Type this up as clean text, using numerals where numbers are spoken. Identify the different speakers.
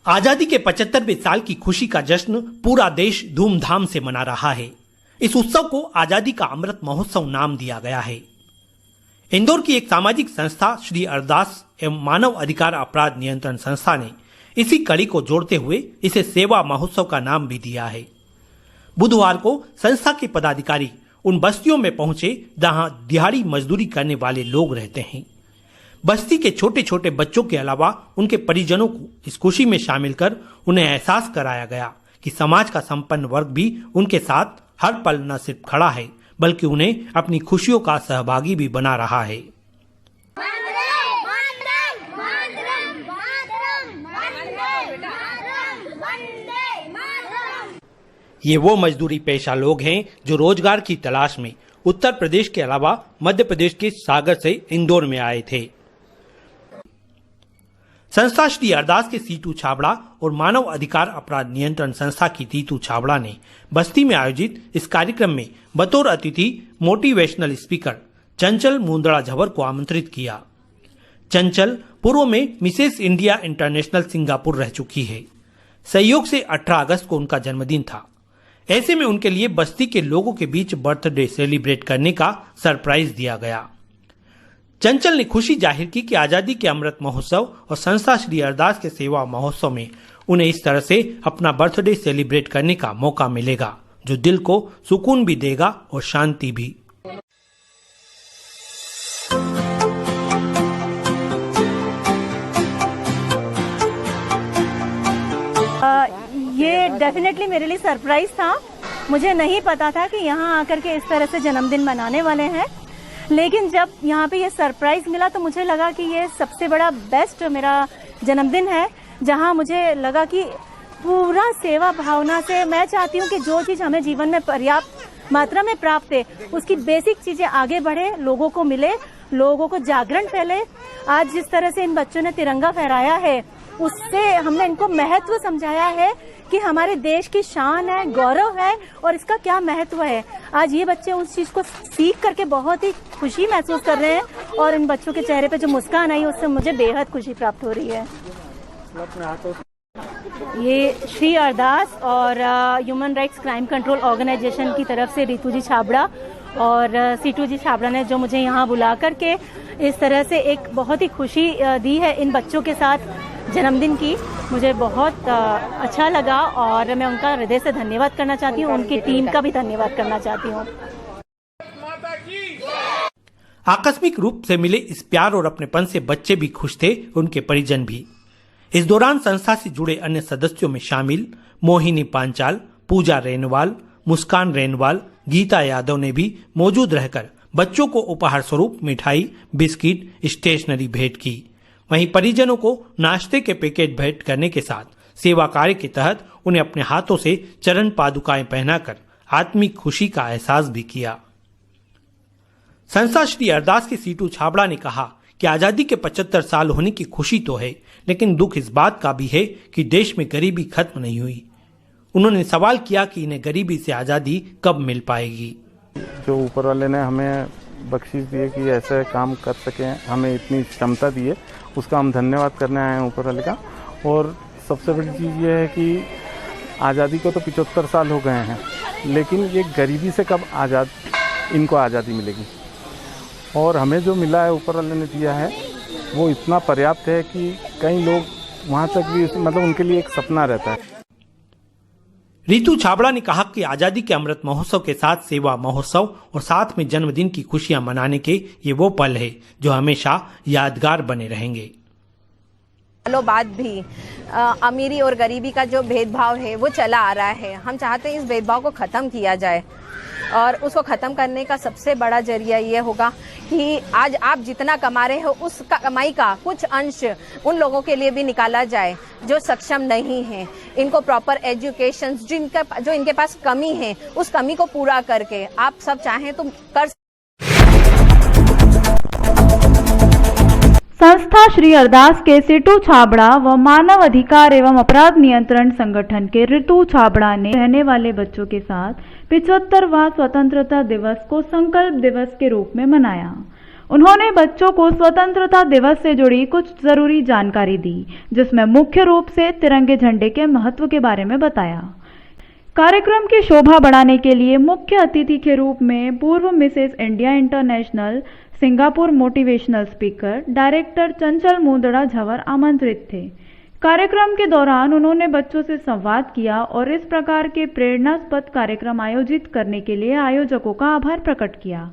Speaker 1: आजादी के 75वें साल की खुशी का जश्न पूरा देश धूमधाम से मना रहा है। इस उत्सव को आजादी का अमृत महोत्सव नाम दिया गया है। इंदौर की एक सामाजिक संस्था श्री अरदास एवं मानव अधिकार अपराध नियंत्रण संस्था ने इसी कड़ी को जोड़ते हुए इसे सेवा महोत्सव का नाम भी दिया है। बुधवार को संस्था के पदाधिकारी उन बस्तियों में पहुंचे जहां दिहाड़ी मजदूरी करने वाले लोग रहते हैं। बस्ती के छोटे छोटे बच्चों के अलावा उनके परिजनों को इस खुशी में शामिल कर उन्हें एहसास कराया गया कि समाज का संपन्न वर्ग भी उनके साथ हर पल न सिर्फ खड़ा है बल्कि उन्हें अपनी खुशियों का सहभागी भी बना रहा है। ये वो मजदूरी पेशा लोग हैं जो रोजगार की तलाश में उत्तर प्रदेश के अलावा मध्य प्रदेश के सागर से इंदौर में आए थे। संस्था श्री अरदास के सीटू छाबड़ा और मानव अधिकार अपराध नियंत्रण संस्था की तीतू छाबड़ा ने बस्ती में आयोजित इस कार्यक्रम में बतौर अतिथि मोटिवेशनल स्पीकर चंचल मुंदड़ा झवर को आमंत्रित किया। चंचल पूर्व में मिसेस इंडिया इंटरनेशनल सिंगापुर रह चुकी है। संयोग से 18 अगस्त को उनका जन्मदिन था। ऐसे में उनके लिए बस्ती के लोगों के बीच बर्थडे सेलिब्रेट करने का सरप्राइज दिया गया। चंचल ने खुशी जाहिर की कि आजादी के अमृत महोत्सव और संस्था श्री अरदास के सेवा महोत्सव में उन्हें इस तरह से अपना बर्थडे सेलिब्रेट करने का मौका मिलेगा जो दिल को सुकून भी देगा और शांति भी।
Speaker 2: ये डेफिनेटली मेरे लिए सरप्राइज था। मुझे नहीं पता था कि यहाँ आकर के इस तरह से जन्मदिन मनाने वाले हैं, लेकिन जब यहाँ पे ये सरप्राइज मिला तो मुझे लगा कि ये सबसे बड़ा बेस्ट मेरा जन्मदिन है, जहाँ मुझे लगा कि पूरा सेवा भावना से मैं चाहती हूँ कि जो चीज़ हमें जीवन में पर्याप्त मात्रा में प्राप्त है उसकी बेसिक चीज़ें आगे बढ़े, लोगों को मिले, लोगों को जागरण फैले। आज जिस तरह से इन बच्चों ने तिरंगा फहराया है उससे हमने इनको महत्व समझाया है कि हमारे देश की शान है, गौरव है और इसका क्या महत्व है। आज ये बच्चे उस चीज को सीख करके बहुत ही खुशी महसूस कर रहे हैं और इन बच्चों के चेहरे पे जो मुस्कान आई उससे मुझे बेहद खुशी प्राप्त हो रही है। ये श्री अरदास और human rights crime control organisation की तरफ से रितु जी छाबड़ा और सीटू जी छाबड़ा ने जो मुझे यहाँ बुला करके इस तरह से एक बहुत ही खुशी दी है इन बच्चों के साथ जन्मदिन की, मुझे बहुत अच्छा लगा और मैं उनका हृदय से धन्यवाद करना चाहती हूँ। उनकी टीम का भी धन्यवाद करना चाहती हूँ।
Speaker 1: आकस्मिक रूप से मिले इस प्यार और अपनेपन से बच्चे भी खुश थे, उनके परिजन भी। इस दौरान संस्था से जुड़े अन्य सदस्यों में शामिल मोहिनी पांचाल, पूजा रेनवाल, मुस्कान रेनवाल, गीता यादव ने भी मौजूद रहकर बच्चों को उपहार स्वरूप मिठाई, बिस्किट, स्टेशनरी भेंट की। वहीं परिजनों को नाश्ते के पैकेट भेंट करने के साथ सेवा कार्य के तहत उन्हें अपने हाथों से चरण पादुकाएं पहनाकर आत्मिक खुशी का एहसास भी किया। संस्था श्री अरदास के सीटू छाबड़ा ने कहा कि आजादी के 75 साल होने की खुशी तो है, लेकिन दुख इस बात का भी है कि देश में गरीबी खत्म नहीं हुई। उन्होंने सवाल किया कि इन्हें गरीबी से आजादी कब मिल पाएगी।
Speaker 3: जो ऊपर वाले ने हमें बख्शीश दिए कि ऐसे काम कर सके, हमें इतनी क्षमता दी है, उसका हम धन्यवाद करने आए हैं ऊपर वाले का। और सबसे बड़ी चीज़ ये है कि आज़ादी को तो 75 साल हो गए हैं, लेकिन ये गरीबी से कब इनको आज़ादी मिलेगी। और हमें जो मिला है ऊपर वाले ने दिया है वो इतना पर्याप्त है कि कई लोग वहाँ तक भी मतलब उनके लिए एक सपना रहता है।
Speaker 1: रितु छाबड़ा ने कहा कि आजादी के अमृत महोत्सव के साथ सेवा महोत्सव और साथ में जन्मदिन की खुशियां मनाने के ये वो पल है जो हमेशा यादगार बने रहेंगे।
Speaker 4: सालों बाद भी अमीरी और गरीबी का जो भेदभाव है वो चला आ रहा है। हम चाहते हैं इस भेदभाव को खत्म किया जाए और उसको खत्म करने का सबसे बड़ा जरिया ये होगा कि आज आप जितना कमा रहे हो उस कमाई का कुछ अंश उन लोगों के लिए भी निकाला जाए जो सक्षम नहीं हैं। इनको प्रॉपर एजुकेशन जो इनके पास कमी है उस कमी को पूरा करके आप सब चाहें तो कर।
Speaker 5: संस्था श्री अरदास के सीटू छाबड़ा व मानव अधिकार एवं अपराध नियंत्रण संगठन के रितु छाबड़ा ने रहने वाले बच्चों के साथ 75वां स्वतंत्रता दिवस को संकल्प दिवस के रूप में मनाया। उन्होंने बच्चों को स्वतंत्रता दिवस से जुड़ी कुछ जरूरी जानकारी दी, जिसमें मुख्य रूप से तिरंगे झंडे के महत्व के बारे में बताया। कार्यक्रम की शोभा बढ़ाने के लिए मुख्य अतिथि के रूप में पूर्व Mrs India international Singapore motivational speaker director चंचल मुंदड़ा झंवर आमंत्रित थे। कार्यक्रम के दौरान उन्होंने बच्चों से संवाद किया और इस प्रकार के प्रेरणास्पद कार्यक्रम आयोजित करने के लिए आयोजकों का आभार प्रकट किया।